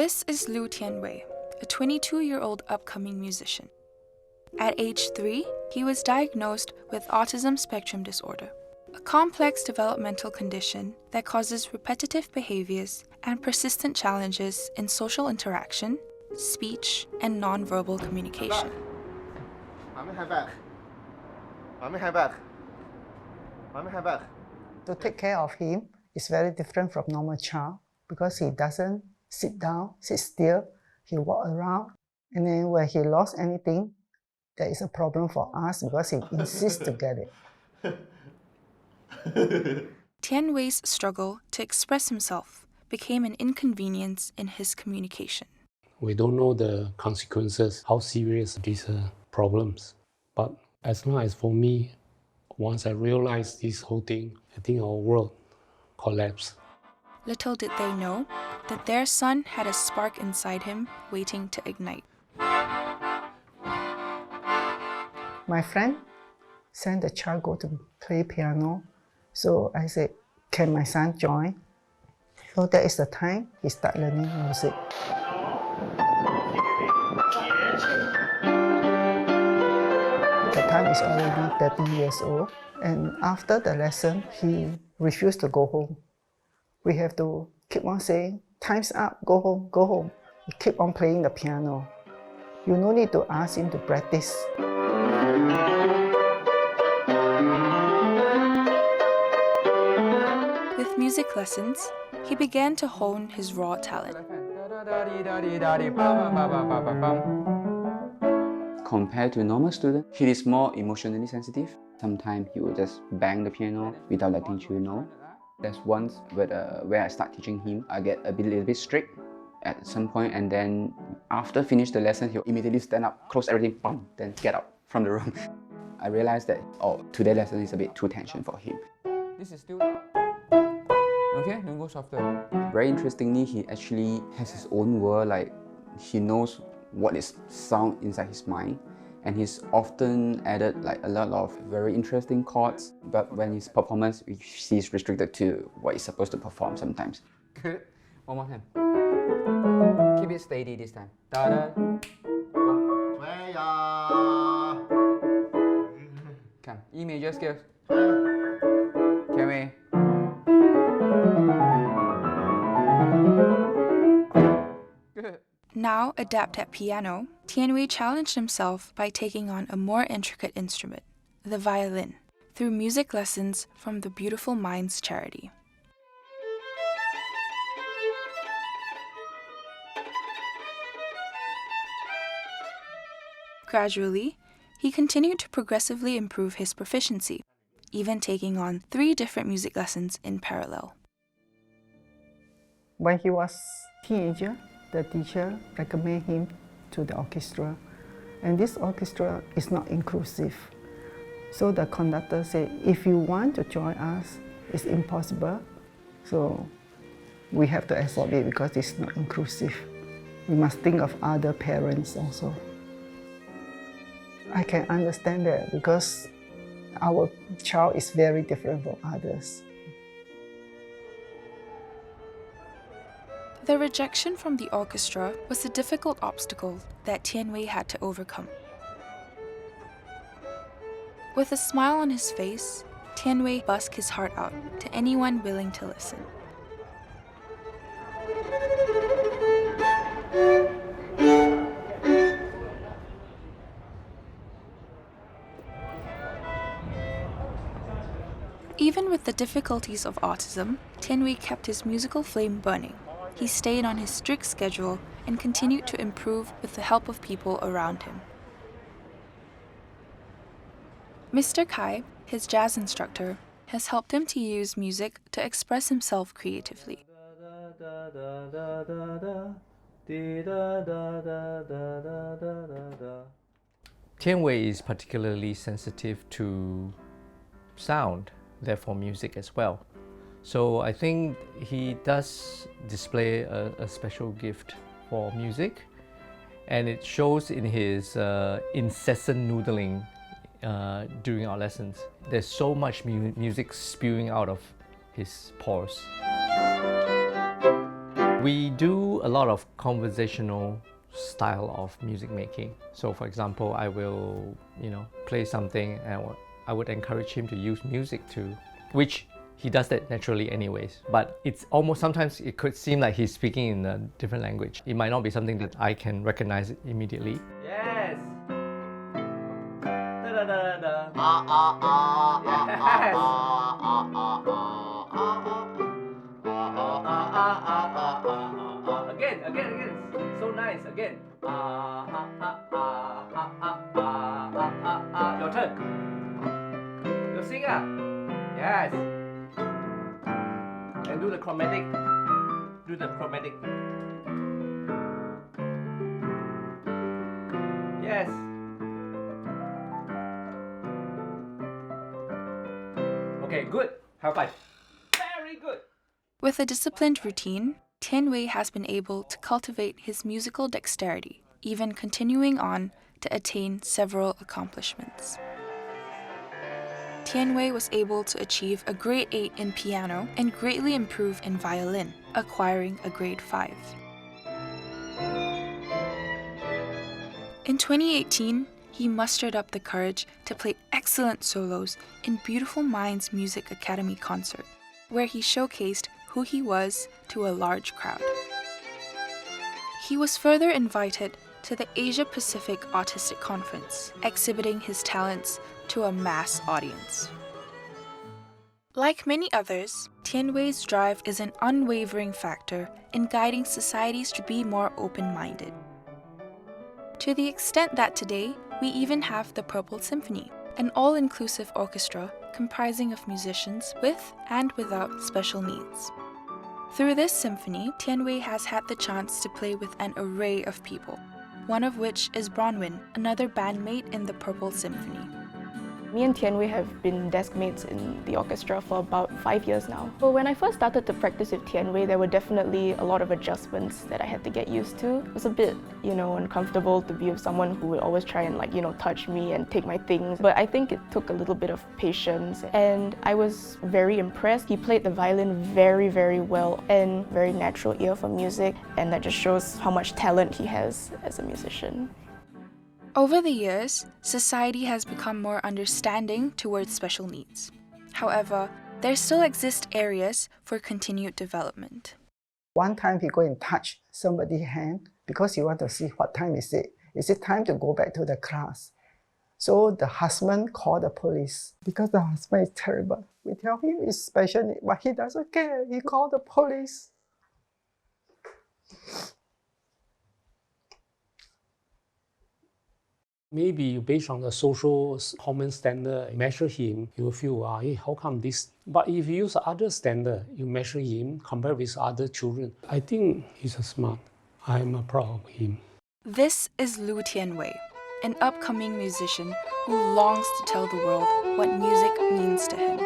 This is Liu Tianwei, a 22-year-old upcoming musician. At age 3, he was diagnosed with autism spectrum disorder, a complex developmental condition that causes repetitive behaviors and persistent challenges in social interaction, speech, and nonverbal communication. To take care of him is very different from normal child because he doesn't sit down, sit still, he walk around, and then when he lost anything, there is a problem for us because he insists to get it. Tianwei's struggle to express himself became an inconvenience in his communication. We don't know the consequences, how serious these problems. But as long as for me, once I realized this whole thing, I think our world collapsed. Little did they know that their son had a spark inside him waiting to ignite. My friend sent the child go to play piano. So I said, can my son join? So that is the time he started learning music. The time is already 30 years old. And after the lesson, he refused to go home. We have to keep on saying, time's up, go home, go home. He keep on playing the piano. You no need to ask him to practice. With music lessons, he began to hone his raw talent. Compared to a normal student, he is more emotionally sensitive. Sometimes he will just bang the piano without letting you know. There's once where I start teaching him, I get a little bit strict at some point, and then after finish the lesson, he'll immediately stand up, close everything, boom, then get out from the room. I realized that, today's lesson is a bit too tension for him. This is still... Okay, don't go softer. Very interestingly, he actually has his own world, like he knows what is sound inside his mind, and he's often added like a lot of very interesting chords, but when his performance, he's restricted to what he's supposed to perform sometimes. Good. One more time. Keep it steady this time. Da-da. Come, E major scale. Can we? Good. Now adept at piano, Tianwei challenged himself by taking on a more intricate instrument, the violin, through music lessons from the Beautiful Minds charity. Gradually, he continued to progressively improve his proficiency, even taking on 3 different music lessons in parallel. When he was a teenager, the teacher recommended him to the orchestra. And this orchestra is not inclusive. So the conductor said, if you want to join us, it's impossible. So we have to absorb it because it's not inclusive. We must think of other parents also. I can understand that because our child is very different from others. The rejection from the orchestra was a difficult obstacle that Tianwei had to overcome. With a smile on his face, Tianwei busked his heart out to anyone willing to listen. Even with the difficulties of autism, Tianwei kept his musical flame burning. He stayed on his strict schedule and continued to improve with the help of people around him. Mr. Kai, his jazz instructor, has helped him to use music to express himself creatively. Tianwei is particularly sensitive to sound, therefore music as well. So I think he does display a special gift for music, and it shows in his incessant noodling during our lessons. There's so much music spewing out of his pores. We do a lot of conversational style of music making. So for example, I will, play something and I would encourage him to use music too, which he does that naturally anyways. But it's almost, sometimes it could seem like he's speaking in a different language. It might not be something that I can recognize immediately. Yes! Da-da-da-da-da. Yes! Again. So nice. Again. Your turn. You sing. Yes. And do the chromatic. Yes. Okay, good. High five. Very good. With a disciplined routine, Tian Wei has been able to cultivate his musical dexterity, even continuing on to attain several accomplishments. Tian Wei was able to achieve a grade 8 in piano and greatly improve in violin, acquiring a grade 5. In 2018, he mustered up the courage to play excellent solos in Beautiful Minds Music Academy concert, where he showcased who he was to a large crowd. He was further invited to the Asia Pacific Autistic Conference, exhibiting his talents to a mass audience. Like many others, Tian Wei's drive is an unwavering factor in guiding societies to be more open-minded. To the extent that today, we even have the Purple Symphony, an all-inclusive orchestra comprising of musicians with and without special needs. Through this symphony, Tian Wei has had the chance to play with an array of people, one of which is Bronwyn, another bandmate in the Purple Symphony. Me and Tian Wei have been desk mates in the orchestra for about 5 years now. So when I first started to practice with Tian Wei, there were definitely a lot of adjustments that I had to get used to. It was a bit, uncomfortable to be with someone who would always try and touch me and take my things. But I think it took a little bit of patience and I was very impressed. He played the violin very, very well and very natural ear for music, and that just shows how much talent he has as a musician. Over the years, society has become more understanding towards special needs. However, there still exist areas for continued development. One time he go and touch somebody's hand because he want to see what time is it. Is it time to go back to the class? So the husband called the police because the husband is terrible. We tell him it's special need, but he doesn't care. He called the police. Maybe based on the social common standard, measure him, you will feel, hey, how come this? But if you use other standard, you measure him, compare with other children, I think he's smart. I'm proud of him. This is Lu Tian Wei, an upcoming musician who longs to tell the world what music means to him.